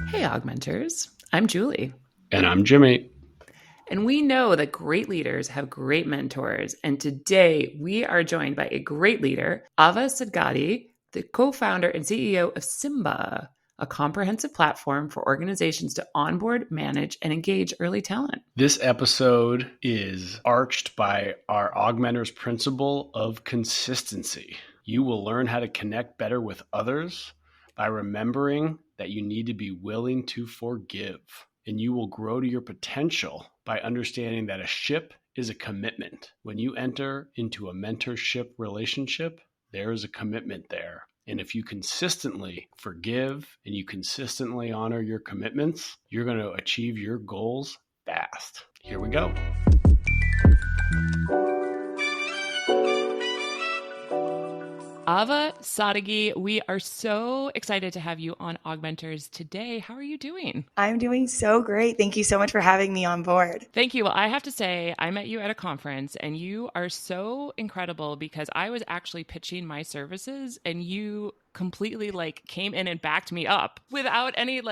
Hey, AugMentors. I'm Julie. And I'm Jimmy. And we know that great leaders have great mentors. And today we are joined by a great leader, Ahva Sadeghi, the co-founder and CEO of SiMBA, a comprehensive platform for organizations to onboard, manage, and engage early talent. This episode is arched by our AugMentors principle of consistency. You will learn how to connect better with others by remembering that you need to be willing to forgive. And you will grow to your potential by understanding that a ship is a commitment. When you enter into a mentorship relationship, there is a commitment there. And if you consistently forgive and you consistently honor your commitments, you're going to achieve your goals fast. Here we go. Ahva Sadeghi, we are so excited to have you on AugMentors today. How are you doing? I'm doing so great. Thank you so much for having me on board. Thank you. Well, I have to say, I met you at a conference and you are so incredible because I was actually pitching my services and you completely came in and backed me up without any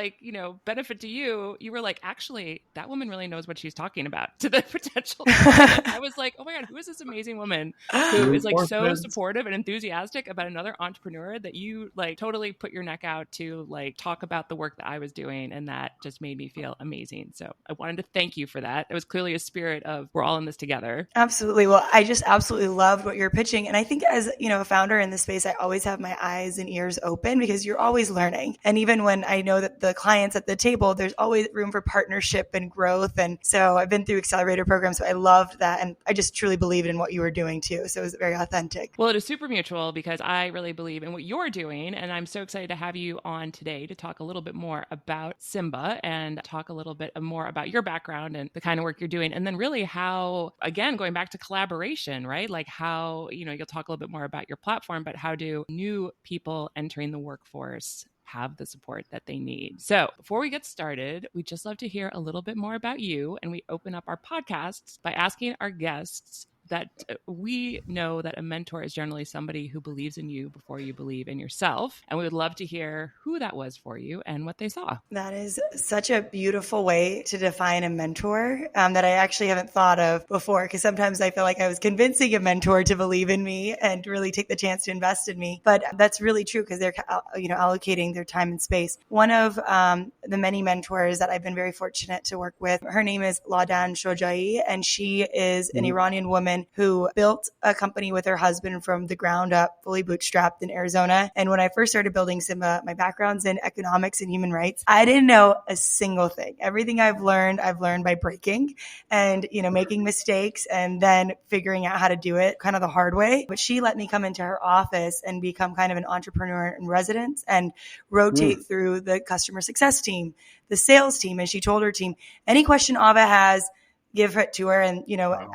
benefit to you. You were like, actually, that woman really knows what she's talking about to the potential client. I was like, oh my God, who is this amazing woman who is so supportive and enthusiastic about another entrepreneur that you totally put your neck out to talk about the work that I was doing. And that just made me feel amazing. So I wanted to thank you for that. It was clearly a spirit of we're all in this together. Absolutely. Well, I just absolutely loved what you're pitching. And I think as, a founder in this space, I always have my eyes and ears open because you're always learning. And even when I know that the clients at the table, there's always room for partnership and growth. And so I've been through accelerator programs, so I loved that. And I just truly believed in what you were doing too. So it was very authentic. Well, it is super mutual because I really believe in what you're doing. And I'm so excited to have you on today to talk a little bit more about SiMBA and talk a little bit more about your background and the kind of work you're doing. And then really how, again, going back to collaboration, right? How, you'll talk a little bit more about your platform, but how do new people entering the workforce have the support that they need. So before we get started, we'd just love to hear a little bit more about you. And we open up our podcasts by asking our guests that we know that a mentor is generally somebody who believes in you before you believe in yourself. And we would love to hear who that was for you and what they saw. That is such a beautiful way to define a mentor that I actually haven't thought of before, because sometimes I feel like I was convincing a mentor to believe in me and really take the chance to invest in me. But that's really true because they're allocating their time and space. One of the many mentors that I've been very fortunate to work with, her name is Ladan Shojai, and she is an Iranian woman who built a company with her husband from the ground up, fully bootstrapped in Arizona. And when I first started building SiMBA, my background's in economics and human rights. I didn't know a single thing. Everything I've learned by breaking and, making mistakes and then figuring out how to do it kind of the hard way. But she let me come into her office and become kind of an entrepreneur in residence and rotate through the customer success team, the sales team. And she told her team, any question Ahva has, give it to her. And,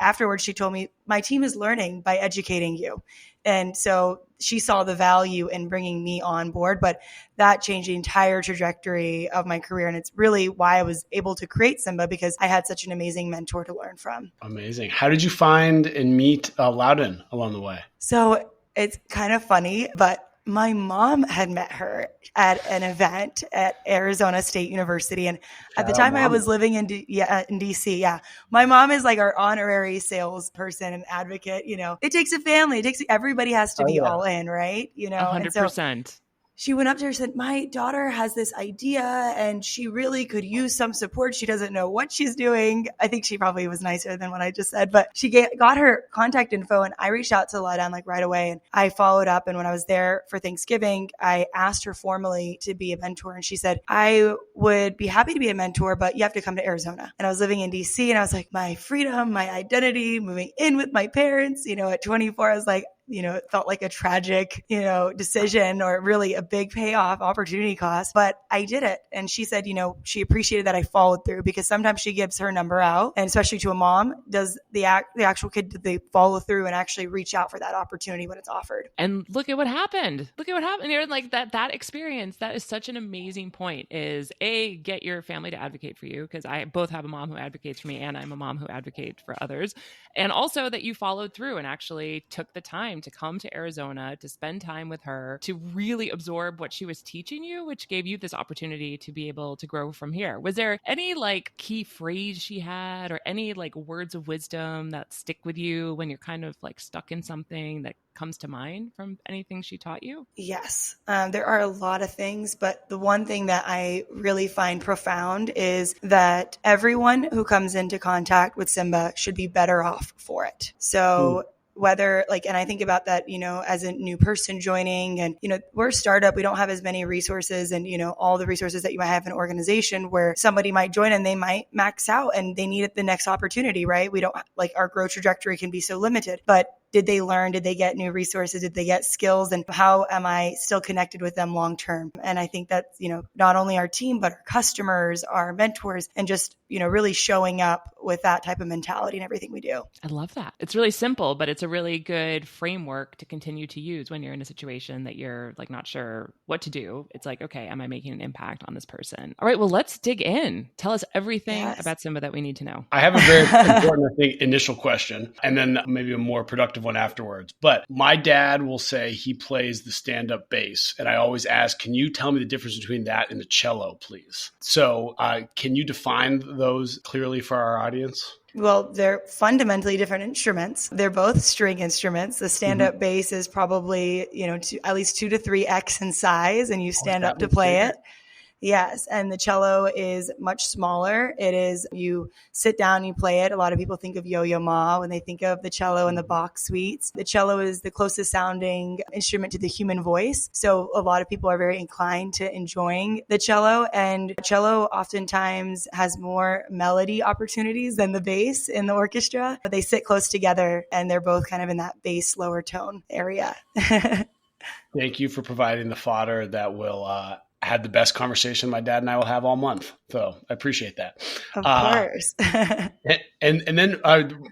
afterwards she told me, my team is learning by educating you. And so she saw the value in bringing me on board, but that changed the entire trajectory of my career. And it's really why I was able to create SiMBA, because I had such an amazing mentor to learn from. Amazing. How did you find and meet Ladan along the way? So it's kind of funny, but my mom had met her at an event at Arizona State University. And at the time I was living in DC. Yeah. My mom is our honorary salesperson and advocate. It takes a family. Everybody has to be all in, right? 100%. She went up to her and said, my daughter has this idea and she really could use some support. She doesn't know what she's doing. I think she probably was nicer than what I just said, but she got her contact info and I reached out to Ladan right away and I followed up. And when I was there for Thanksgiving, I asked her formally to be a mentor. And she said, I would be happy to be a mentor, but you have to come to Arizona. And I was living in DC and I was like, my freedom, my identity, moving in with my parents, at 24, I was like, it felt like a tragic, decision or really a big payoff opportunity cost, but I did it. And she said, she appreciated that I followed through because sometimes she gives her number out and especially to a mom, does the actual kid, did they follow through and actually reach out for that opportunity when it's offered? And look at what happened. You're that experience. That is such an amazing point is get your family to advocate for you. Because I both have a mom who advocates for me and I'm a mom who advocates for others. And also that you followed through and actually took the time time to come to Arizona, to spend time with her, to really absorb what she was teaching you, which gave you this opportunity to be able to grow from here. Was there any like key phrase she had or any like words of wisdom that stick with you when you're kind of like stuck in something that comes to mind from anything she taught you? Yes, there are a lot of things, but the one thing that I really find profound is that everyone who comes into contact with SiMBA should be better off for it. So whether like, and I think about that, as a new person joining and, we're a startup, we don't have as many resources and, all the resources that you might have in an organization where somebody might join and they might max out and they need the next opportunity, right? We don't like our growth trajectory can be so limited, but did they learn? Did they get new resources? Did they get skills? And how am I still connected with them long term? And I think that's, not only our team, but our customers, our mentors, and just, really showing up with that type of mentality in everything we do. I love that. It's really simple, but it's a really good framework to continue to use when you're in a situation that you're like not sure what to do. It's like, okay, am I making an impact on this person? All right, well, let's dig in. Tell us everything about SiMBA that we need to know. I have a very important, I think, initial question, and then maybe a more productive one afterwards. But my dad will say he plays the stand-up bass, and I always ask, can you tell me the difference between that and the cello, please? So can you define those clearly for our audience? Well, they're fundamentally different instruments. They're both string instruments. The stand-up bass is probably, at least 2 to 3x in size, and you stand up to play it. Yes. And the cello is much smaller. It is, you sit down, you play it. A lot of people think of Yo-Yo Ma when they think of the cello and the Bach suites. The cello is the closest sounding instrument to the human voice. So a lot of people are very inclined to enjoying the cello, and cello oftentimes has more melody opportunities than the bass in the orchestra. They sit close together and they're both kind of in that bass lower tone area. Thank you for providing the fodder that will had the best conversation my dad and I will have all month. So I appreciate that. Of course. and then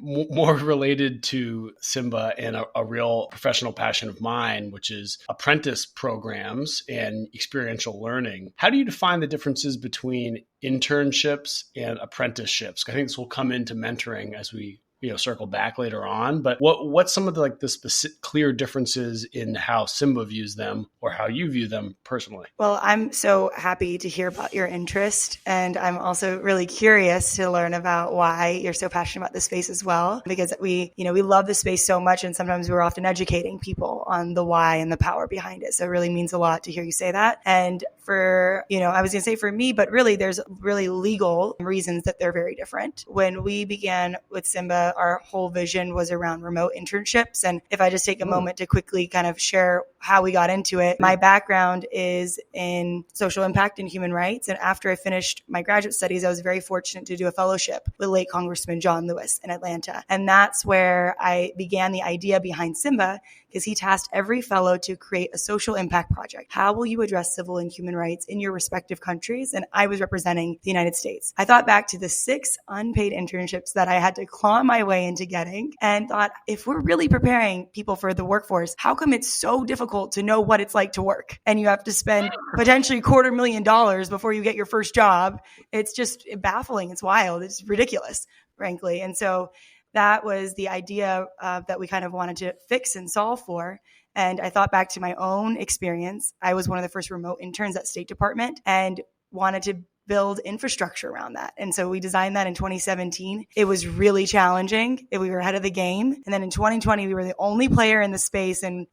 more related to SiMBA and a real professional passion of mine, which is apprentice programs and experiential learning. How do you define the differences between internships and apprenticeships? I think this will come into mentoring as we circle back later on, but what's some of the specific clear differences in how SiMBA views them or how you view them personally? Well, I'm so happy to hear about your interest, and I'm also really curious to learn about why you're so passionate about this space as well, because we love the space so much, and sometimes we're often educating people on the why and the power behind it. So it really means a lot to hear you say that. And for, I was going to say for me, but really there's really legal reasons that they're very different. When we began with SiMBA, our whole vision was around remote internships. And if I just take a moment to quickly kind of share how we got into it, my background is in social impact and human rights. And after I finished my graduate studies, I was very fortunate to do a fellowship with late Congressman John Lewis in Atlanta. And that's where I began the idea behind SiMBA, because he tasked every fellow to create a social impact project. How will you address civil and human rights in your respective countries? And I was representing the United States. I thought back to the 6 unpaid internships that I had to claw my way into getting, and thought, if we're really preparing people for the workforce, how come it's so difficult to know what it's like to work? And you have to spend potentially $250,000 before you get your first job. It's just baffling. It's wild. It's ridiculous, frankly. And so that was the idea that we kind of wanted to fix and solve for. And I thought back to my own experience. I was one of the first remote interns at State Department and wanted to build infrastructure around that. And so we designed that in 2017. It was really challenging. We were ahead of the game. And then in 2020, we were the only player in the space. And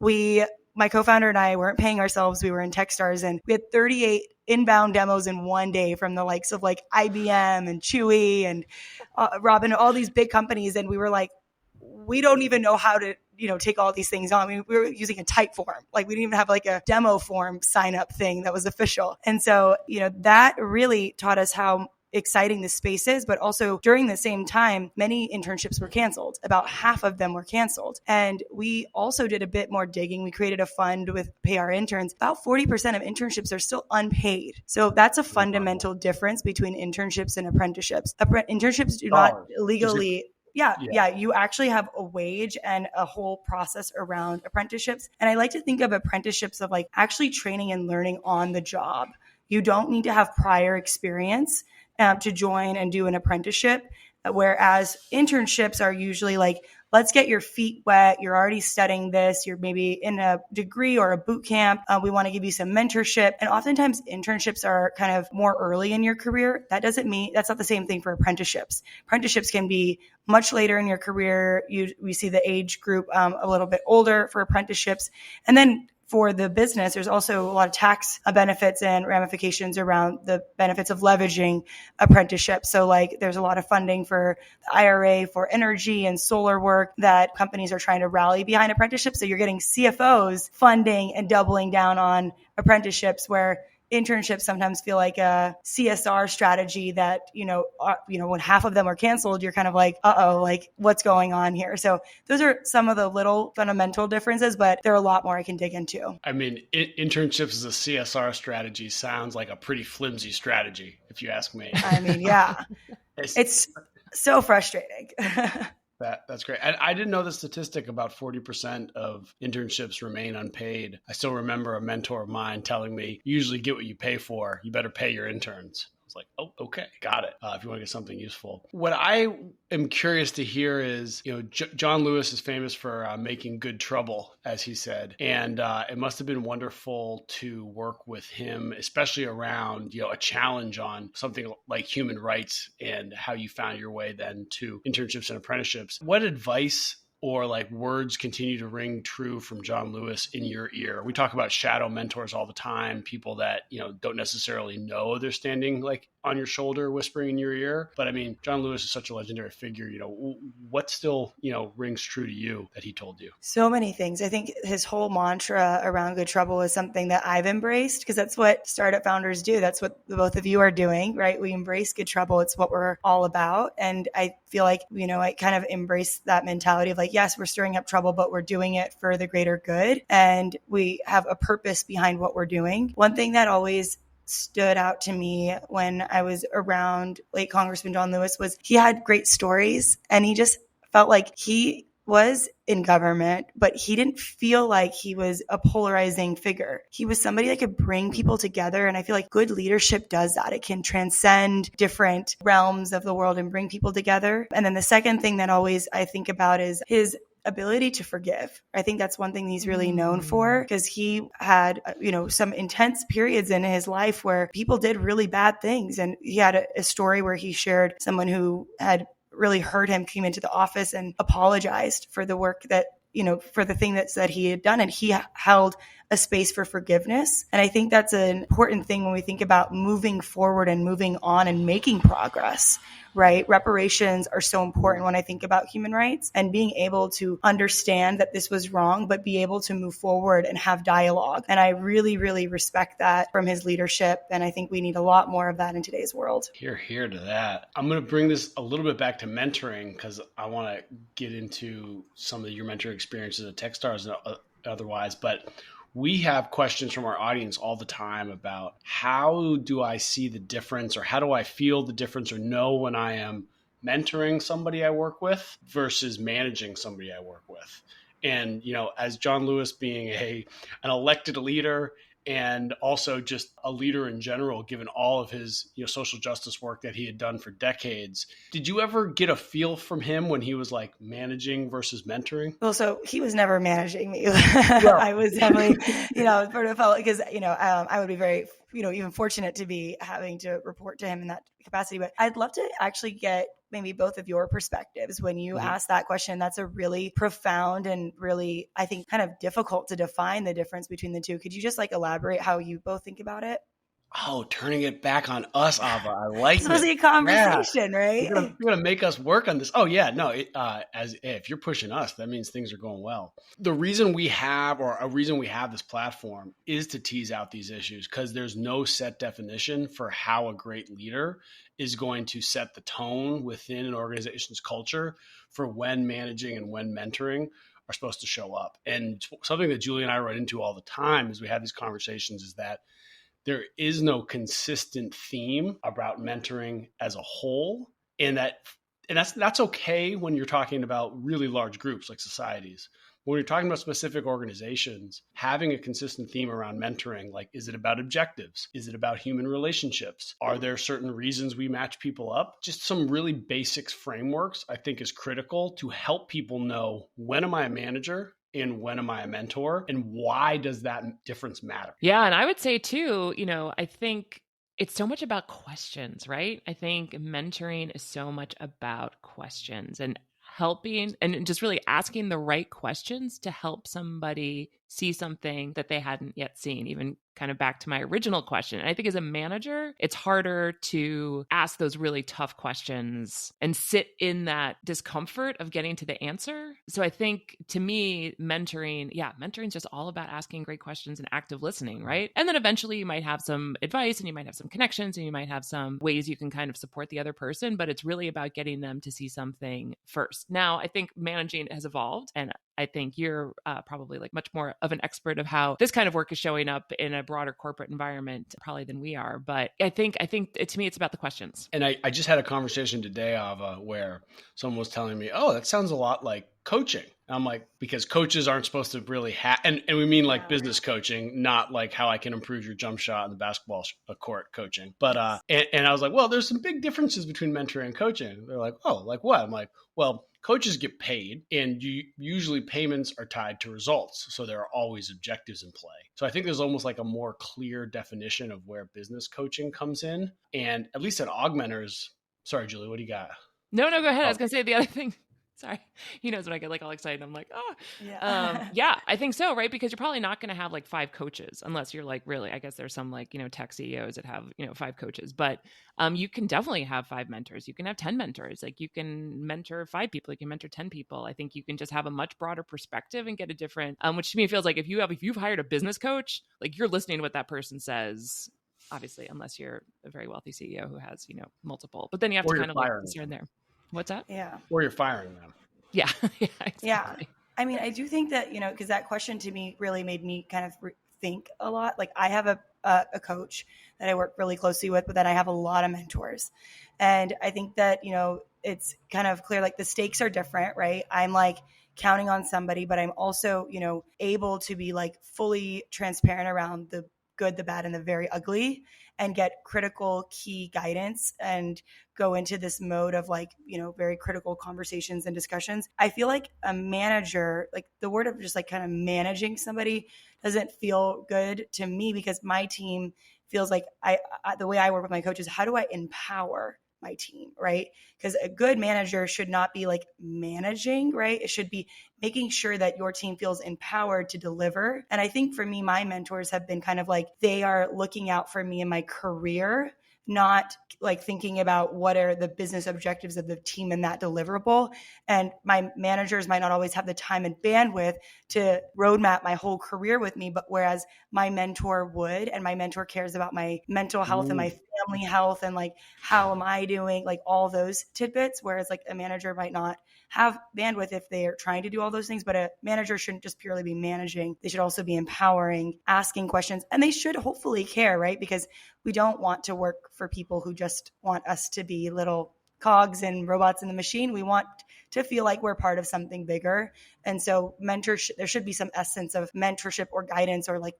my co-founder and I weren't paying ourselves. We were in Techstars, and we had 38 inbound demos in one day from the likes of like IBM and Chewy and Robin, all these big companies. And we were like, we don't even know how to, take all these things on. I mean, we were using a type form. Like we didn't even have like a demo form sign up thing that was official. And so, that really taught us how exciting this space is, but also during the same time, many internships were canceled. About half of them were canceled. And we also did a bit more digging. We created a fund with Pay Our Interns. About 40% of internships are still unpaid. So that's a fundamental difference between internships and apprenticeships. Internships do not legally... Yeah. You actually have a wage and a whole process around apprenticeships. And I like to think of apprenticeships of like actually training and learning on the job. You don't need to have prior experience to join and do an apprenticeship. Whereas internships are usually like let's get your feet wet. You're already studying this. You're maybe in a degree or a boot camp. We want to give you some mentorship. And oftentimes internships are kind of more early in your career. That doesn't mean that's not the same thing for apprenticeships. Apprenticeships can be much later in your career. We see the age group a little bit older for apprenticeships. And then for the business, there's also a lot of tax benefits and ramifications around the benefits of leveraging apprenticeships. So like there's a lot of funding for the IRA for energy and solar work that companies are trying to rally behind apprenticeships. So you're getting CFOs funding and doubling down on apprenticeships, where internships sometimes feel like a CSR strategy that, when half of them are canceled, you're kind of like, like what's going on here? So those are some of the little fundamental differences, but there are a lot more I can dig into. I mean, internships as a CSR strategy sounds like a pretty flimsy strategy, if you ask me. I mean, yeah, it's so frustrating. That's great. I didn't know the statistic about 40% of internships remain unpaid. I still remember a mentor of mine telling me, you usually get what you pay for. You better pay your interns. I was like, oh, okay, got it. If you want to get something useful. What I am curious to hear is, John Lewis is famous for making good trouble, as he said. And it must have been wonderful to work with him, especially around, a challenge on something like human rights and how you found your way then to internships and apprenticeships. What advice or like words continue to ring true from John Lewis in your ear? We talk about shadow mentors all the time, people that, don't necessarily know they're standing like on your shoulder, whispering in your ear. But I mean, John Lewis is such a legendary figure. What still, rings true to you that he told you? So many things. I think his whole mantra around good trouble is something that I've embraced, because that's what startup founders do. That's what the both of you are doing, right? We embrace good trouble. It's what we're all about. And I feel like, I kind of embrace that mentality of like, yes, we're stirring up trouble, but we're doing it for the greater good. And we have a purpose behind what we're doing. One thing that always stood out to me when I was around late Congressman John Lewis was he had great stories, and he just felt like he was in government, but he didn't feel like he was a polarizing figure. He was somebody that could bring people together. And I feel like good leadership does that. It can transcend different realms of the world and bring people together. And then the second thing that always I think about is his ability to forgive. I think that's one thing he's really known for, because he had, some intense periods in his life where people did really bad things. And he had a story where he shared someone who had really hurt him came into the office and apologized for the work that, for the thing that he had done. And he held a space for forgiveness. And I think that's an important thing when we think about moving forward and moving on and making progress, right? Reparations are so important when I think about human rights, and being able to understand that this was wrong, but be able to move forward and have dialogue. And I really, really respect that from his leadership. And I think we need a lot more of that in today's world. Hear to that. I'm going to bring this a little bit back to mentoring, because I want to get into some of your mentoring experiences at Techstars and otherwise. But we have questions from our audience all the time about how do I see the difference, or how do I feel the difference or know when I am mentoring somebody I work with versus managing somebody I work with. And, as John Lewis being an elected leader and also just a leader in general, given all of his social justice work that he had done for decades. Did you ever get a feel from him when he was like managing versus mentoring? Well, so he was never managing me. I was definitely, sort of felt because, I would be very, even fortunate to be having to report to him in that capacity. But I'd love to actually get maybe both of your perspectives when you ask that question. That's a really profound and really, I think, kind of difficult to define the difference between the two. Could you just elaborate how you both think about it? Oh, turning it back on us, Ahva. I like it. This was a conversation, right? You're gonna make us work on this. Oh yeah, no. If you're pushing us, that means things are going well. The reason we have, or a reason we have this platform, is to tease out these issues, because there's no set definition for how a great leader is going to set the tone within an organization's culture for when managing and when mentoring are supposed to show up. And something that Julie and I run into all the time as we have these conversations is that there is no consistent theme about mentoring as a whole. And that's okay when you're talking about really large groups like societies. when you're talking about specific organizations, having a consistent theme around mentoring, like, is it about objectives? Is it about human relationships? Are there certain reasons we match people up? Just some really basics frameworks, I think, is critical to help people know, when am I a manager? And when am I a mentor? And why does that difference matter? Yeah. And I would say too, I think it's so much about questions, right? I think mentoring is so much about questions and helping and just really asking the right questions to help somebody see something that they hadn't yet seen, even kind of back to my original question. And I think as a manager, it's harder to ask those really tough questions and sit in that discomfort of getting to the answer. So I think to me, mentoring is just all about asking great questions and active listening, right? And then eventually you might have some advice and you might have some connections and you might have some ways you can kind of support the other person, but it's really about getting them to see something first. Now, I think managing has evolved, and I think you're probably like much more of an expert of how this kind of work is showing up in a broader corporate environment probably than we are. But I think to me, it's about the questions. And I just had a conversation today, Ava, where someone was telling me, oh, that sounds a lot like coaching. And I'm like, because coaches aren't supposed to really have, and we mean like business coaching, not like how I can improve your jump shot in the basketball court coaching. But, and I was like, well, there's some big differences between mentoring and coaching. They're like, oh, like what? I'm like, well, coaches get paid, and usually payments are tied to results. So there are always objectives in play. So I think there's almost like a more clear definition of where business coaching comes in. And at least at AugMentors, sorry, Julie, what do you got? No, go ahead. I was going to say the other thing. Sorry. He knows when I get like all excited. I'm like, oh, yeah, I think so. Right. Because you're probably not going to have like 5 coaches unless you're like, really, I guess there's some like, tech CEOs that have, 5 coaches, but you can definitely have 5 mentors. You can have 10 mentors. Like you can mentor 5 people. You can mentor 10 people. I think you can just have a much broader perspective and get a different, which to me feels like if you've hired a business coach, like you're listening to what that person says, obviously, unless you're a very wealthy CEO who has, multiple, but then you have to kind of like discern there. What's that? Yeah. Or you're firing them. Yeah. Exactly. Yeah. I mean, I do think that, because that question to me really made me kind of think a lot. Like I have a coach that I work really closely with, but then I have a lot of mentors. And I think that, it's kind of clear, like the stakes are different, right? I'm like counting on somebody, but I'm also, able to be like fully transparent around the good, the bad, and the very ugly, and get critical key guidance and go into this mode of like, very critical conversations and discussions. I feel like a manager, like the word of just like kind of managing somebody doesn't feel good to me, because my team feels like the way I work with my coach is, how do I empower my team, right? Because a good manager should not be like managing, right? It should be making sure that your team feels empowered to deliver. And I think for me, my mentors have been kind of like, they are looking out for me in my career, not like thinking about what are the business objectives of the team in that deliverable. And my managers might not always have the time and bandwidth to roadmap my whole career with me, but whereas my mentor would, and my mentor cares about my mental health and my family health and like, how am I doing? Like all those tidbits, whereas like a manager might not have bandwidth if they are trying to do all those things, but a manager shouldn't just purely be managing. They should also be empowering, asking questions, and they should hopefully care, right? Because we don't want to work for people who just want us to be little cogs and robots in the machine. We want to feel like we're part of something bigger. And so there should be some essence of mentorship or guidance or like,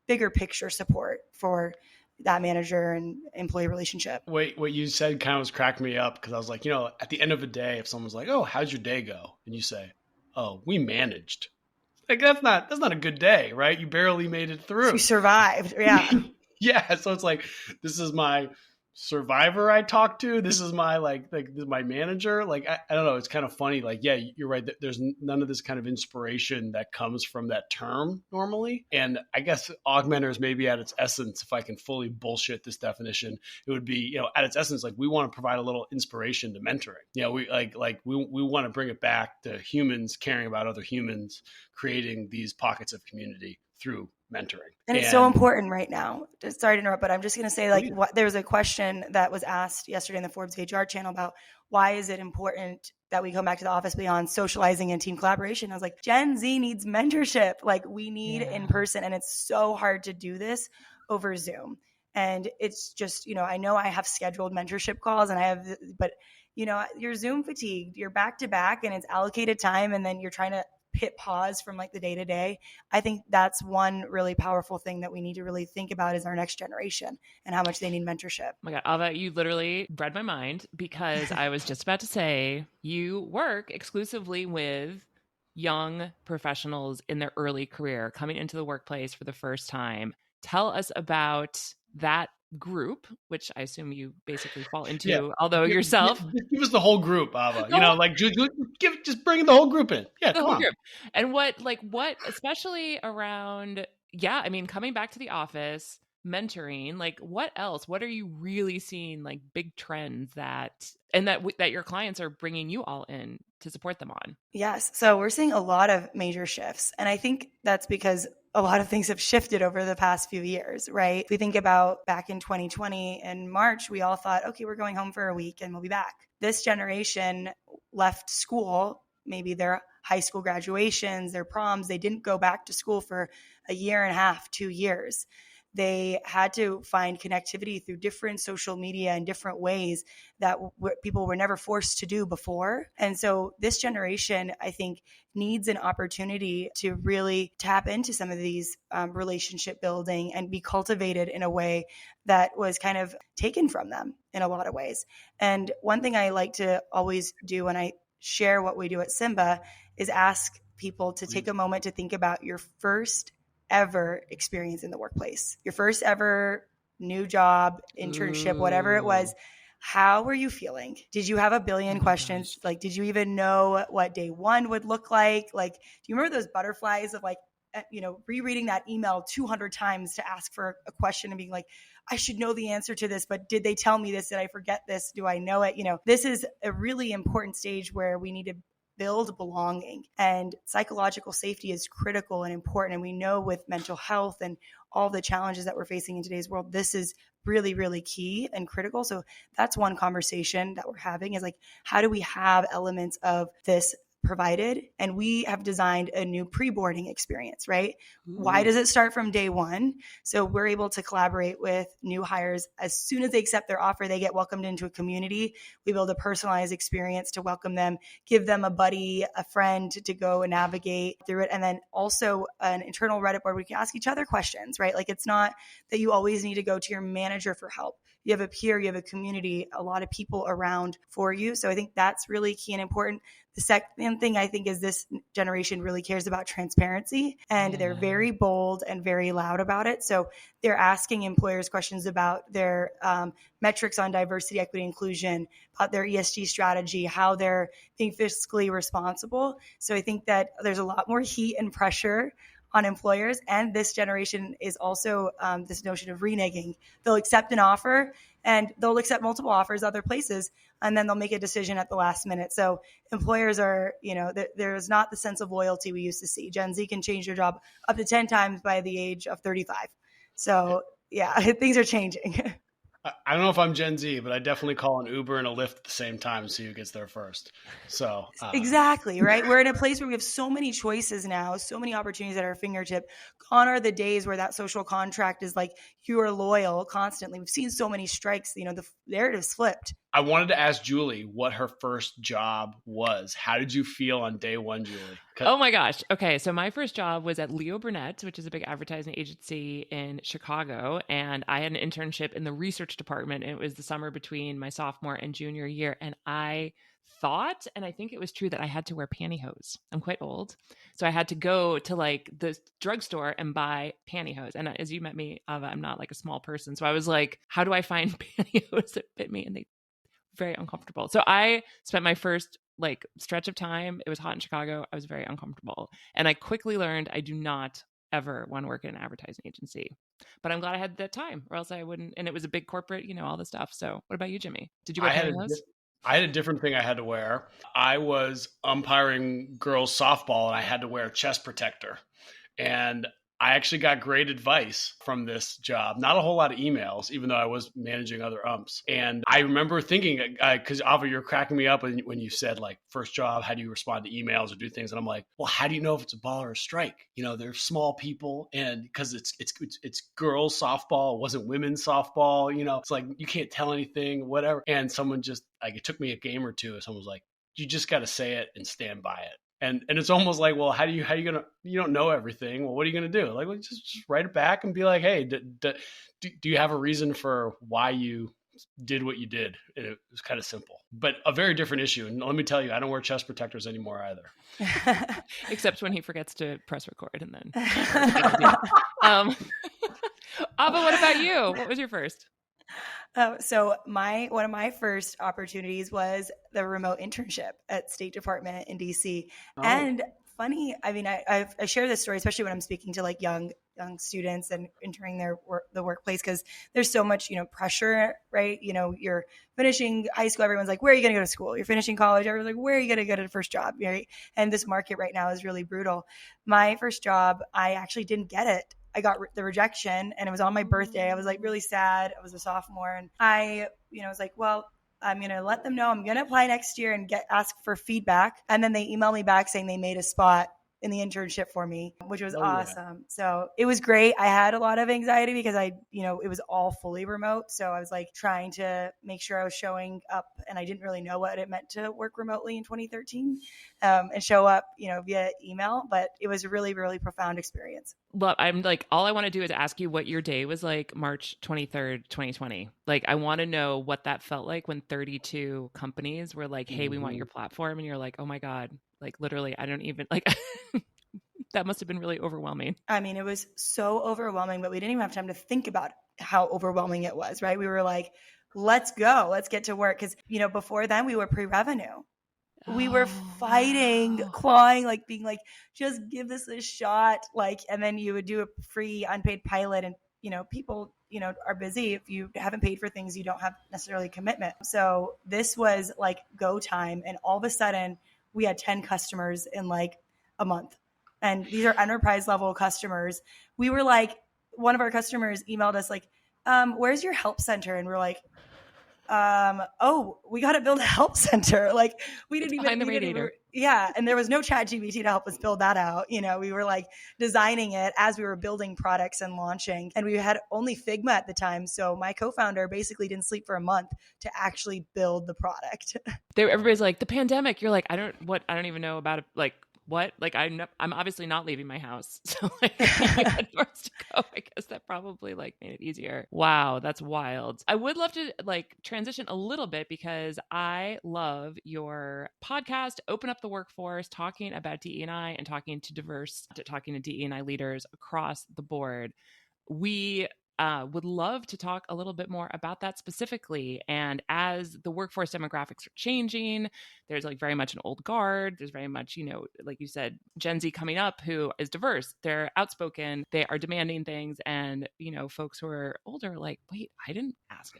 bigger picture support for that manager and employee relationship. Wait, what you said kind of was cracking me up, because I was like, at the end of a day, if someone's like, oh, how'd your day go? And you say, oh, we managed. Like that's not a good day, right? You barely made it through. You survived. Yeah. Yeah. So it's like, this is my survivor I talked to. This is my this is my manager. Like, I don't know. It's kind of funny. Like, yeah, you're right. There's none of this kind of inspiration that comes from that term normally. And I guess AugMentors maybe at its essence, if I can fully bullshit this definition, it would be, at its essence, like we want to provide a little inspiration to mentoring. We want to bring it back to humans caring about other humans, creating these pockets of community through mentoring. And it's so important right now. Sorry to interrupt, but I'm just going to say there was a question that was asked yesterday in the Forbes HR channel about why is it important that we come back to the office beyond socializing and team collaboration. I was like, Gen Z needs mentorship. Like we need in person, and it's so hard to do this over Zoom. And it's just, I know I have scheduled mentorship calls but you're Zoom fatigued, you're back to back and it's allocated time. And then you're trying to hit pause from like the day to day. I think that's one really powerful thing that we need to really think about is our next generation and how much they need mentorship. Oh my God, Ava, you literally read my mind because I was just about to say you work exclusively with young professionals in their early career coming into the workplace for the first time. Tell us about that group, which I assume you basically fall into, Yeah. although yourself. Give us the whole group, Ava. The whole- Just bring the whole group in. Yeah, the come whole on. group. And what, especially around, I mean, coming back to the office, mentoring, like what else? What are you really seeing, like big trends that your clients are bringing you all in to support them on? Yes. So we're seeing a lot of major shifts. And I think that's because a lot of things have shifted over the past few years, right? If we think about back in 2020 in March, we all thought, okay, we're going home for a week and we'll be back. This generation left school, maybe their high school graduations, their proms, they didn't go back to school for a year and a half, 2 years. They had to find connectivity through different social media and different ways that people were never forced to do before. And so this generation, I think, needs an opportunity to really tap into some of these relationship building and be cultivated in a way that was kind of taken from them in a lot of ways. And one thing I like to always do when I share what we do at SiMBA is ask people to take a moment to think about your first ever experience in the workplace, your first ever new job, internship, whatever it was. How were you feeling? Did you have a billion questions? Like, did you even know what day one would look like? Like, do you remember those butterflies of like, rereading that email 200 times to ask for a question and being like, I should know the answer to this, but did they tell me this? Did I forget this? Do I know it? This is a really important stage where we need to build belonging, and psychological safety is critical and important. And we know with mental health and all the challenges that we're facing in today's world, this is really, really key and critical. So that's one conversation that we're having is like, how do we have elements of this provided? And we have designed a new pre-boarding experience, right? Why does it start from day one? So we're able to collaborate with new hires. As soon as they accept their offer, they get welcomed into a community. We build a personalized experience to welcome them, give them a buddy, a friend to go and navigate through it. And then also an internal Reddit board where we can ask each other questions, right? Like it's not that you always need to go to your manager for help. You have a peer, you have a community, a lot of people around for you. So I think that's really key and important. The second thing I think is this generation really cares about transparency, and they're very bold and very loud about it. So they're asking employers questions about their metrics on diversity, equity, inclusion, about their ESG strategy, how they're being fiscally responsible. So I think that there's a lot more heat and pressure on employers. And this generation is also this notion of reneging. They'll accept an offer and they'll accept multiple offers other places, and then they'll make a decision at the last minute. So employers are, there's not the sense of loyalty we used to see. Gen Z can change their job up to 10 times by the age of 35. So yeah, things are changing. I don't know if I'm Gen Z, but I definitely call an Uber and a Lyft at the same time and see who gets there first. So exactly, right? We're in a place where we have so many choices now, so many opportunities at our fingertip. Gone are the days where that social contract is like, you are loyal constantly. We've seen so many strikes, the narrative's flipped. I wanted to ask Julie what her first job was. How did you feel on day one, Julie? Oh my gosh. Okay. So my first job was at Leo Burnett, which is a big advertising agency in Chicago. And I had an internship in the research department. And it was the summer between my sophomore and junior year. And I thought, and I think it was true, that I had to wear pantyhose. I'm quite old. So I had to go to like the drugstore and buy pantyhose. And as you met me, Ava, I'm not like a small person. So I was like, how do I find pantyhose that fit me? And they very uncomfortable. So I spent my first like stretch of time. It was hot in Chicago. I was very uncomfortable. And I quickly learned I do not ever want to work in an advertising agency. But I'm glad I had that time, or else I wouldn't. And it was a big corporate, all this stuff. So what about you, Jimmy? Did you wear pantyhose? I had a different thing I had to wear. I was umpiring girls softball and I had to wear a chest protector. And I actually got great advice from this job. Not a whole lot of emails, even though I was managing other umps. And I remember thinking, because Ava, you're cracking me up when you said like first job, how do you respond to emails or do things? And I'm like, well, how do you know if it's a ball or a strike? They're small people, and because it's girls softball, it wasn't women's softball. It's like you can't tell anything, whatever. And someone just like, it took me a game or two, and someone was like, you just got to say it and stand by it. And it's almost like, well, how you gonna, you don't know everything. Well, what are you gonna do? Like, well, just write it back and be like, hey, do you have a reason for why you did what you did? And it was kind of simple, but a very different issue. And let me tell you, I don't wear chest protectors anymore either. Except when he forgets to press record and then. Ava, what about you? What was your first? So one of my first opportunities was the remote internship at State Department in DC. Oh. And funny, I mean, I share this story, especially when I'm speaking to like young students and entering the workplace, because there's so much, pressure, right? You're finishing high school. Everyone's like, where are you going to go to school? You're finishing college. Everyone's like, where are you going to go to the first job? Right? And this market right now is really brutal. My first job, I actually didn't get it. I got the rejection, and it was on my birthday. I was like really sad. I was a sophomore, and I was like, well, I'm going to let them know I'm going to apply next year and ask for feedback. And then they emailed me back saying they made a spot in the internship for me, which was awesome. Yeah. So it was great. I had a lot of anxiety because it was all fully remote. So I was like trying to make sure I was showing up, and I didn't really know what it meant to work remotely in 2013 and show up, via email. But it was a really, really profound experience. Well, I'm like, all I want to do is ask you what your day was like March 23rd, 2020. Like, I want to know what that felt like when 32 companies were like, hey, we want your platform. And you're like, oh my God, like literally, I don't even like, that must've been really overwhelming. I mean, it was so overwhelming, but we didn't even have time to think about how overwhelming it was, right? We were like, let's go, let's get to work. Cause before then we were pre-revenue. We were fighting, clawing, like being like, just give this a shot. Like, and then you would do a free unpaid pilot, and, people, are busy. If you haven't paid for things, you don't have necessarily commitment. So this was like go time. And all of a sudden we had 10 customers in like a month. And these are enterprise level customers. We were like, one of our customers emailed us like, where's your help center? And we're like, we got to build a help center. Like we didn't even, behind the radiator. Yeah. And there was no ChatGPT to help us build that out. We were like designing it as we were building products and launching, and we had only Figma at the time. So my co-founder basically didn't sleep for a month to actually build the product. Everybody's like, the pandemic. You're like, I don't even know about it. Like, what? Like, I'm obviously not leaving my house. So like, I had doors to go. I guess that probably like made it easier. Wow. That's wild. I would love to like transition a little bit, because I love your podcast, Open Up the Workforce, talking about DE&I and talking to DE&I leaders across the board. We would love to talk a little bit more about that specifically. And as the workforce demographics are changing, there's like very much an old guard. There's very much, like you said, Gen Z coming up who is diverse. They're outspoken. They are demanding things. And, folks who are older are like, wait, I didn't ask,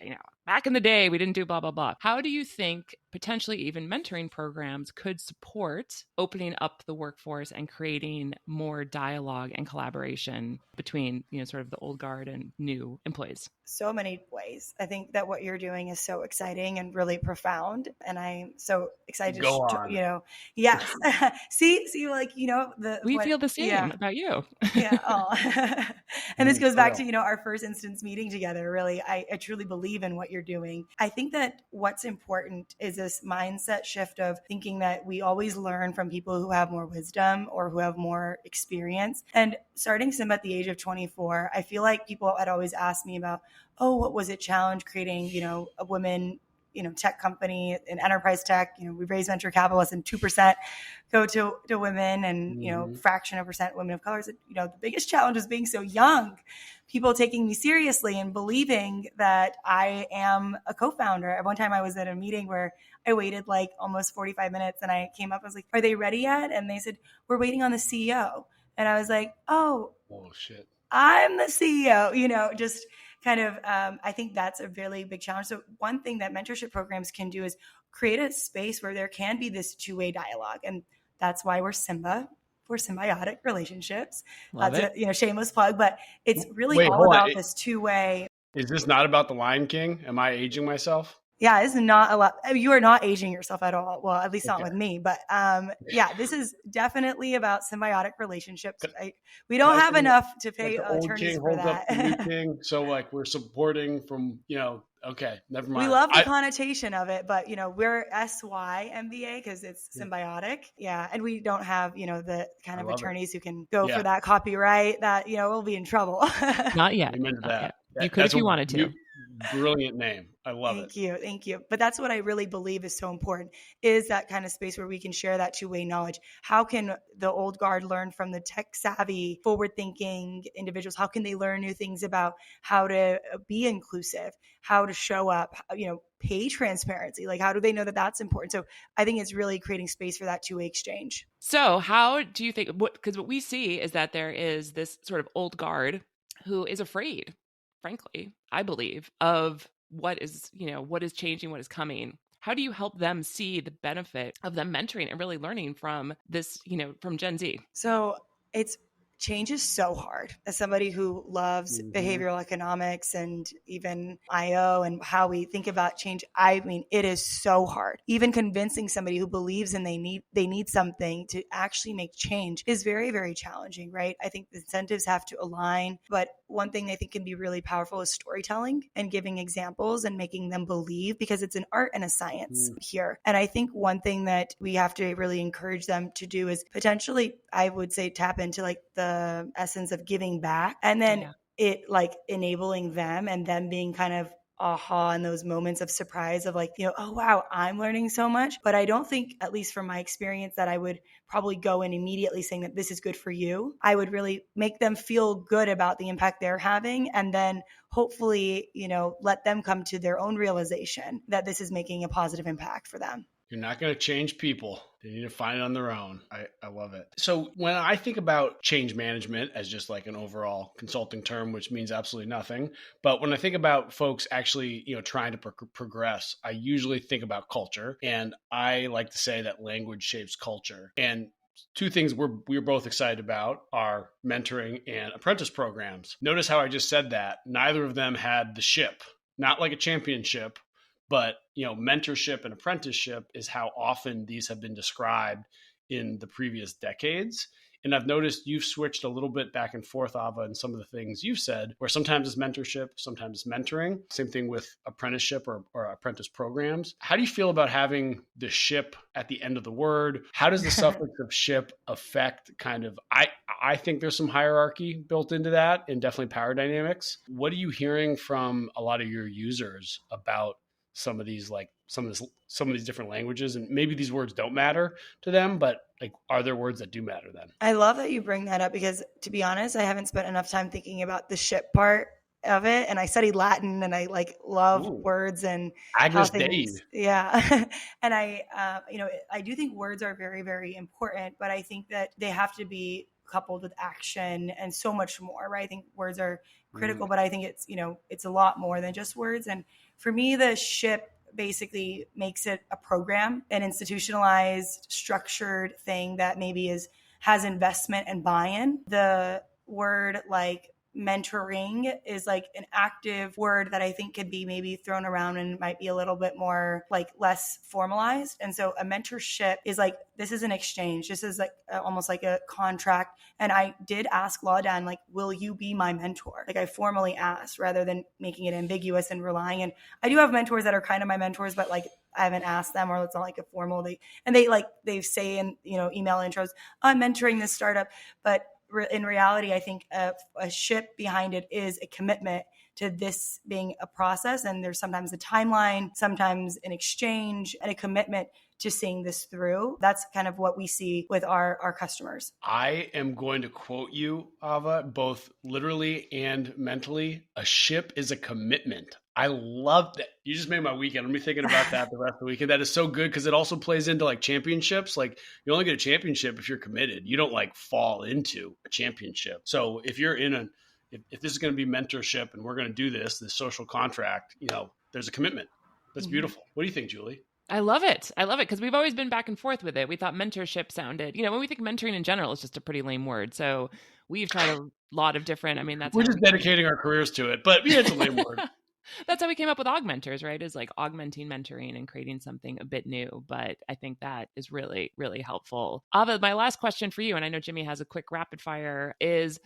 back in the day, we didn't do blah, blah, blah. How do you think potentially even mentoring programs could support opening up the workforce and creating more dialogue and collaboration between, sort of the old guard and new employees? So many ways. I think that what you're doing is so exciting and really profound. And I'm so excited Go on. Yes. see, like, we feel the same about you. Yeah. Oh. And this goes back to, our first instance meeting together. Really, I truly believe in what you're doing. I think that what's important is this mindset shift of thinking that we always learn from people who have more wisdom or who have more experience. And starting SiMBA at the age of 24, I feel like people had always asked me about, what was it challenge creating, a women, tech company in enterprise tech. We raise venture capital, less than 2% go to women, and, fraction of percent women of color. So, the biggest challenge was being so young, people taking me seriously and believing that I am a co-founder. At one time I was at a meeting where I waited like almost 45 minutes, and I came up, I was like, are they ready yet? And they said, we're waiting on the CEO. And I was like, oh shit, I'm the CEO, just kind of, I think that's a really big challenge. So one thing that mentorship programs can do is create a space where there can be this two-way dialogue. And that's why we're SiMBA, for symbiotic relationships. Love That's it. a shameless plug, but it's really all about this two-way. Is this not about the Lion King? Am I aging myself? Yeah, this is not a lot. You are not aging yourself at all. Well, at least not Okay. with me. But yeah, this is definitely about symbiotic relationships. We Can don't I have say enough to like pay the old attorneys king for holds up the new that. king? So like we're supporting from, okay, never We mind. love the connotation of it, but we're SYMBA because it's Yeah, symbiotic. Yeah. And we don't have, the kind I of love it. attorneys who can go for Yeah, that copyright that, we'll be in trouble. Not yet. amen to Not that. yet. You could That's if a you wanted to. brilliant name. I love it. Thank you. Thank you. But that's what I really believe is so important is that kind of space where we can share that two-way knowledge. How can the old guard learn from the tech savvy, forward thinking individuals? How can they learn new things about how to be inclusive, how to show up, pay transparency? Like, how do they know that that's important? So I think it's really creating space for that two-way exchange. So how do you think, because what we see is that there is this sort of old guard who is afraid, frankly, I believe, of what is changing, what is coming. How do you help them see the benefit of them mentoring and really learning from this, from Gen Z? So change is so hard. As somebody who loves behavioral economics and even IO and how we think about change, I mean, it is so hard. Even convincing somebody who believes in they need something to actually make change is very, very challenging, right? I think the incentives have to align. But one thing I think can be really powerful is storytelling and giving examples and making them believe, because it's an art and a science here. And I think one thing that we have to really encourage them to do is potentially, I would say, tap into like the essence of giving back, and then it like enabling them and them being kind of aha in those moments of surprise of like, oh wow, I'm learning so much. But I don't think, at least from my experience, that I would probably go in immediately saying that this is good for you. I would really make them feel good about the impact they're having, and then hopefully, let them come to their own realization that this is making a positive impact for them. You're not going to change people. They need to find it on their own. I love it. So when I think about change management as just like an overall consulting term, which means absolutely nothing, but when I think about folks actually, trying to progress, I usually think about culture. And I like to say that language shapes culture. And two things we're both excited about are mentoring and apprentice programs. Notice how I just said that. Neither of them had the ship, not like a championship, but mentorship and apprenticeship is how often these have been described in the previous decades. And I've noticed you've switched a little bit back and forth, Ava, in some of the things you've said, where sometimes it's mentorship, sometimes it's mentoring. Same thing with apprenticeship or apprentice programs. How do you feel about having the ship at the end of the word? How does the suffix of ship affect kind of, I think there's some hierarchy built into that and definitely power dynamics. What are you hearing from a lot of your users about some of these different languages? And maybe these words don't matter to them, but like, are there words that do matter then? I love that you bring that up, because to be honest, I haven't spent enough time thinking about the ship part of it. And I studied Latin, and I like love words and Agnus how things, Dei. yeah. And I do think words are very, very important, but I think that they have to be coupled with action and so much more, right? I think words are critical, but I think it's a lot more than just words. And for me, the ship basically makes it a program, an institutionalized, structured thing that maybe has investment and buy-in. The word like mentoring is like an active word that I think could be maybe thrown around and might be a little bit more like less formalized. And so a mentorship is like, this is an exchange. This is like almost like a contract. And I did ask Lawdan, like, will you be my mentor? Like I formally asked rather than making it ambiguous and relying. And I do have mentors that are kind of my mentors, but like I haven't asked them, or it's not like a formal, they say in, email intros, I'm mentoring this startup. But in reality, I think a ship behind it is a commitment to this being a process. And there's sometimes a timeline, sometimes an exchange, and a commitment to seeing this through. That's kind of what we see with our customers. I am going to quote you, Ava, both literally and mentally. A ship is a commitment. I love that. You just made my weekend. I'm going to be thinking about that the rest of the weekend. That is so good, because it also plays into like championships. Like you only get a championship if you're committed. You don't like fall into a championship. So if you're if this is going to be mentorship and we're going to do this social contract, there's a commitment. That's beautiful. What do you think, Julie? I love it. Because we've always been back and forth with it. We thought mentorship sounded, when we think mentoring in general, it's just a pretty lame word. So we've tried a lot of different, we're just dedicating our careers to it, but yeah, it's a lame word. That's how we came up with AugMentors, right? Is like augmenting mentoring and creating something a bit new. But I think that is really, really helpful. Ahva, my last question for you, and I know Jimmy has a quick rapid fire, is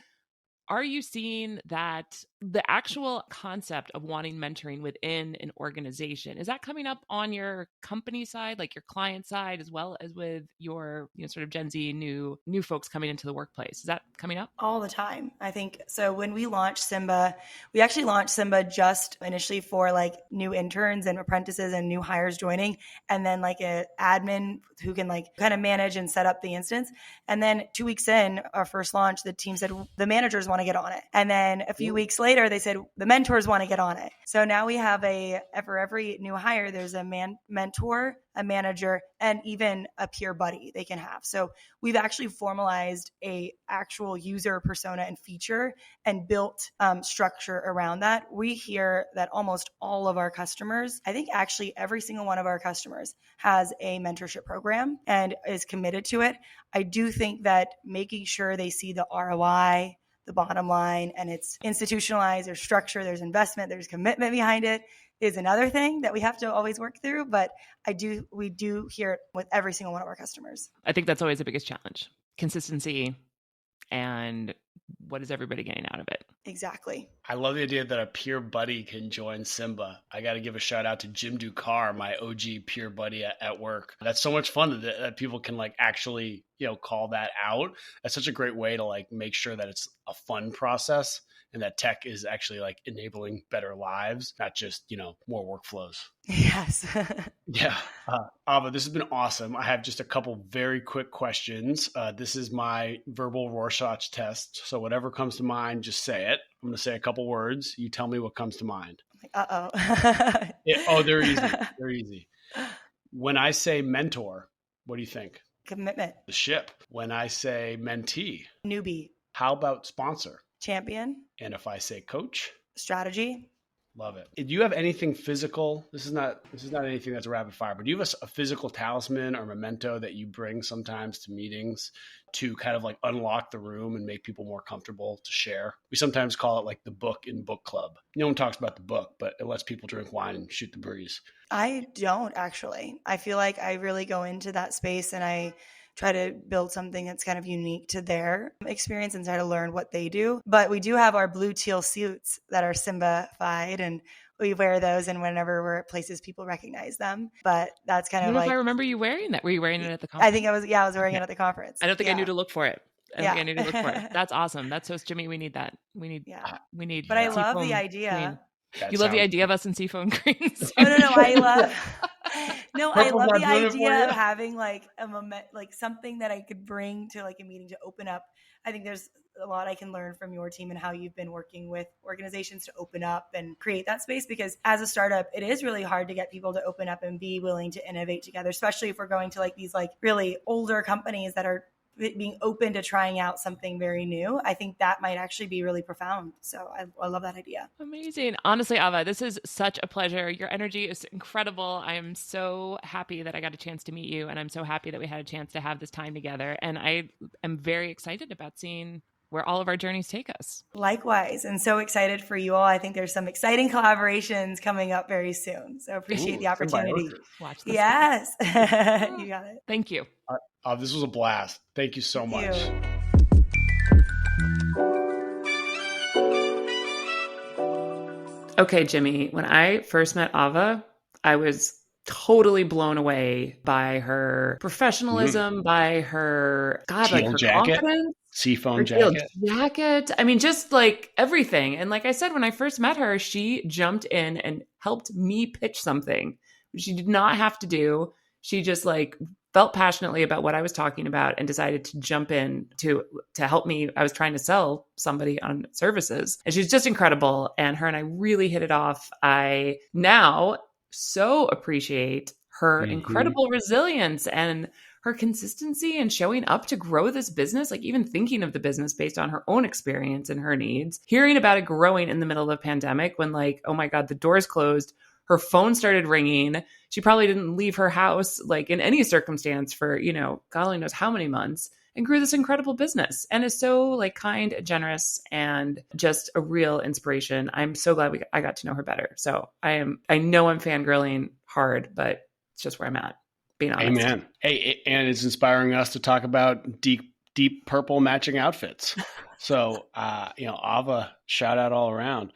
are you seeing that the actual concept of wanting mentoring within an organization, is that coming up on your company side, like your client side, as well as with your, sort of Gen Z new folks coming into the workplace? Is that coming up? All the time. I think so. When we launched SiMBA, we actually launched SiMBA just initially for like new interns and apprentices and new hires joining, and then like an admin who can like kind of manage and set up the instance. And then 2 weeks in our first launch, the team said the managers want to get on it. And then a few weeks later, they said the mentors want to get on it. So now we have for every new hire, there's a mentor, a manager, and even a peer buddy they can have. So we've actually formalized a actual user persona and feature and built structure around that. We hear that almost all of our customers, I think actually every single one of our customers has a mentorship program and is committed to it. I do think that making sure they see the ROI, the bottom line, and it's institutionalized, there's structure, there's investment, there's commitment behind it, is another thing that we have to always work through. But we do hear it with every single one of our customers. I think that's always the biggest challenge. Consistency, and what is everybody getting out of it? Exactly. I love the idea that a peer buddy can join SiMBA. I got to give a shout out to Jim Ducar, my OG peer buddy at work. That's so much fun that people can like actually, call that out. That's such a great way to like make sure that it's a fun process and that tech is actually like enabling better lives, not just, more workflows. Yes. Yeah. Ahva, this has been awesome. I have just a couple very quick questions. This is my verbal Rorschach test. So whatever comes to mind, just say it. I'm going to say a couple words. You tell me what comes to mind. Uh-oh. They're easy. They're easy. When I say mentor, what do you think? Commitment. The ship. When I say mentee. Newbie. How about sponsor? Champion. And if I say coach? Strategy. Love it. Do you have anything physical? This is not anything that's rapid fire, but do you have a physical talisman or memento that you bring sometimes to meetings to kind of like unlock the room and make people more comfortable to share? We sometimes call it like the book in book club. No one talks about the book, but it lets people drink wine and shoot the breeze. I don't actually. I feel like I really go into that space and I try to build something that's kind of unique to their experience and try to learn what they do. But we do have our blue teal suits that are SiMBA-fied, and we wear those, and whenever we're at places, people recognize them. But that's kind of like... I remember you wearing that. Were you wearing it at the conference? I think I was wearing it at the conference. I don't think I knew to look for it. I knew to look for it. That's awesome. That's so, Jimmy, we need that. We need. But I love the idea. You love the idea of us in seafoam greens. No, I love the idea of having like a moment, like something that I could bring to like a meeting to open up. I think there's a lot I can learn from your team and how you've been working with organizations to open up and create that space, because as a startup, it is really hard to get people to open up and be willing to innovate together, especially if we're going to like these like really older companies that are being open to trying out something very new. I think that might actually be really profound. So I love that idea. Amazing. Honestly, Ahva, this is such a pleasure. Your energy is incredible. I am so happy that I got a chance to meet you, and I'm so happy that we had a chance to have this time together. And I am very excited about seeing where all of our journeys take us. Likewise. And so excited for you all. I think there's some exciting collaborations coming up very soon. So appreciate the opportunity. Watch this. Yes. You got it. Thank you. This was a blast. Thank you so much. Okay, Jimmy, when I first met Ahva, I was totally blown away by her professionalism, by her, like her confidence. Seafoam jacket. I mean, just like everything. And like I said, when I first met her, she jumped in and helped me pitch something she did not have to do. She just like felt passionately about what I was talking about and decided to jump in to help me. I was trying to sell somebody on services, and she's just incredible. And her and I really hit it off. I now so appreciate her incredible resilience and her consistency and showing up to grow this business, like even thinking of the business based on her own experience and her needs, hearing about it growing in the middle of a pandemic when like, oh my God, the doors closed, her phone started ringing. She probably didn't leave her house like in any circumstance for, God only knows how many months. and grew this incredible business and is so like kind and generous and just a real inspiration. I'm so glad I got to know her better. So I know I'm fangirling hard, but it's just where I'm at, being honest. Amen. Hey, and it's inspiring us to talk about deep purple matching outfits. So, Ahva, shout out all around.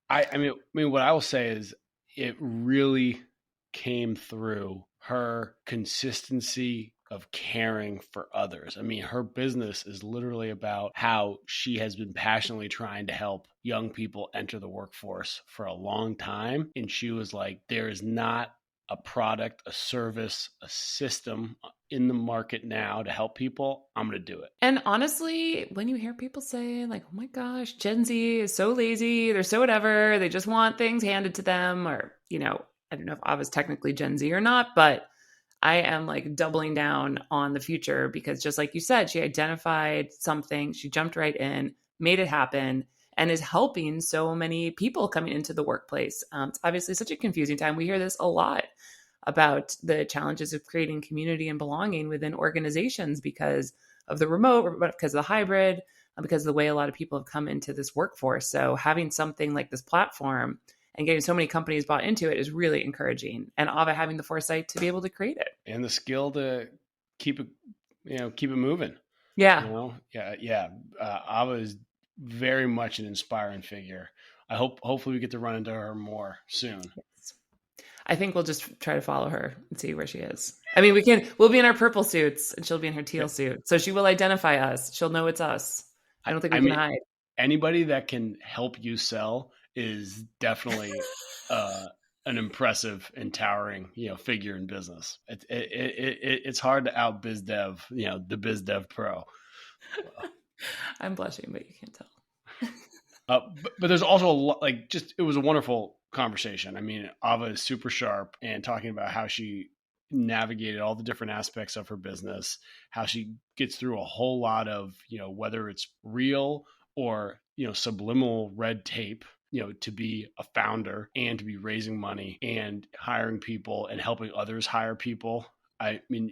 I mean, what I will say is it really came through her consistency of caring for others. I mean, her business is literally about how she has been passionately trying to help young people enter the workforce for a long time. And she was like, there is not a product, a service, a system in the market now to help people. I'm going to do it. And honestly, when you hear people say like, oh my gosh, Gen Z is so lazy, they're so whatever, they just want things handed to them, or, I don't know if I was technically Gen Z or not, but I am like doubling down on the future because just like you said, she identified something, she jumped right in, made it happen, and is helping so many people coming into the workplace. It's obviously such a confusing time. We hear this a lot about the challenges of creating community and belonging within organizations because of the remote, because of the hybrid, because of the way a lot of people have come into this workforce. So having something like this platform and getting so many companies bought into it is really encouraging. And Ahva having the foresight to be able to create it. And the skill to keep it moving. Yeah. Ahva is very much an inspiring figure. Hopefully we get to run into her more soon. Yes. I think we'll just try to follow her and see where she is. I mean, we'll be in our purple suits and she'll be in her teal suit. So she will identify us. She'll know it's us. I don't think we can hide. Anybody that can help you sell is definitely an impressive and towering, figure in business. It's hard to out biz dev, the biz dev pro. I'm blushing, but you can't tell. But there's also a lot, it was a wonderful conversation. I mean, Ahva is super sharp and talking about how she navigated all the different aspects of her business, how she gets through a whole lot of, whether it's real or, subliminal red tape, to be a founder and to be raising money and hiring people and helping others hire people. I mean,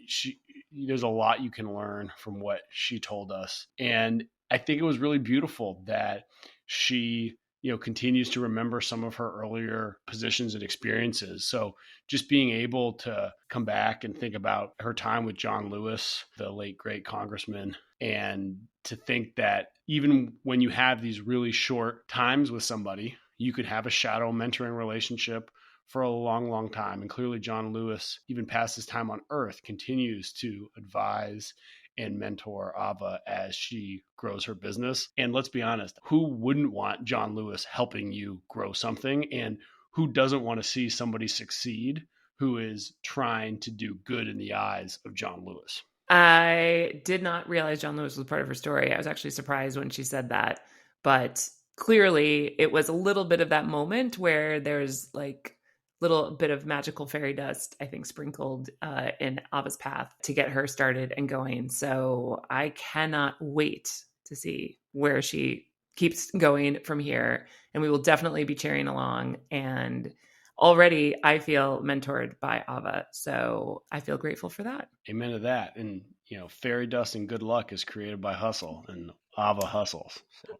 there's a lot you can learn from what she told us. And I think it was really beautiful that she, continues to remember some of her earlier positions and experiences. So just being able to come back and think about her time with John Lewis, the late, great congressman, and to think that even when you have these really short times with somebody, you could have a shadow mentoring relationship for a long, long time. And clearly John Lewis, even past his time on Earth, continues to advise and mentor Ahva as she grows her business. And let's be honest, who wouldn't want John Lewis helping you grow something? And who doesn't want to see somebody succeed who is trying to do good in the eyes of John Lewis? I did not realize John Lewis was part of her story. I was actually surprised when she said that. But clearly it was a little bit of that moment where there's like little bit of magical fairy dust, I think, sprinkled in Ahva's path to get her started and going. So I cannot wait to see where she keeps going from here. And we will definitely be cheering along. And already I feel mentored by Ahva. So I feel grateful for that. Amen to that. And, fairy dust and good luck is created by hustle, and Ahva hustles. So.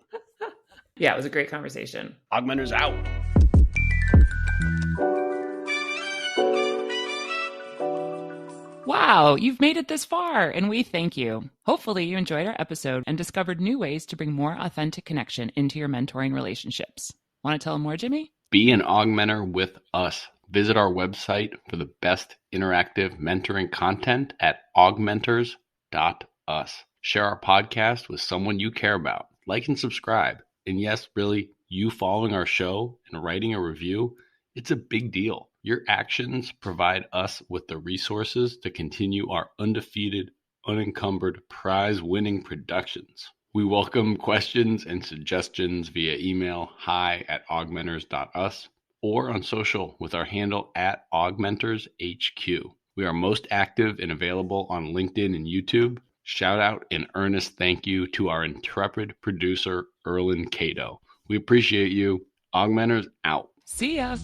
Yeah, it was a great conversation. AugMentors out. Wow, you've made it this far, and we thank you. Hopefully you enjoyed our episode and discovered new ways to bring more authentic connection into your mentoring relationships. Want to tell them more, Jimmy? Be an augmenter with us. Visit our website for the best interactive mentoring content at augmentors.us. Share our podcast with someone you care about. Like and subscribe. And yes, really, you following our show and writing a review, it's a big deal. Your actions provide us with the resources to continue our undefeated, unencumbered, prize-winning productions. We welcome questions and suggestions via email hi@augmentors.us or on social with our handle @AugmentorsHQ. We are most active and available on LinkedIn and YouTube. Shout out and earnest thank you to our intrepid producer, Erlen Cato. We appreciate you. AugMentors out. See ya.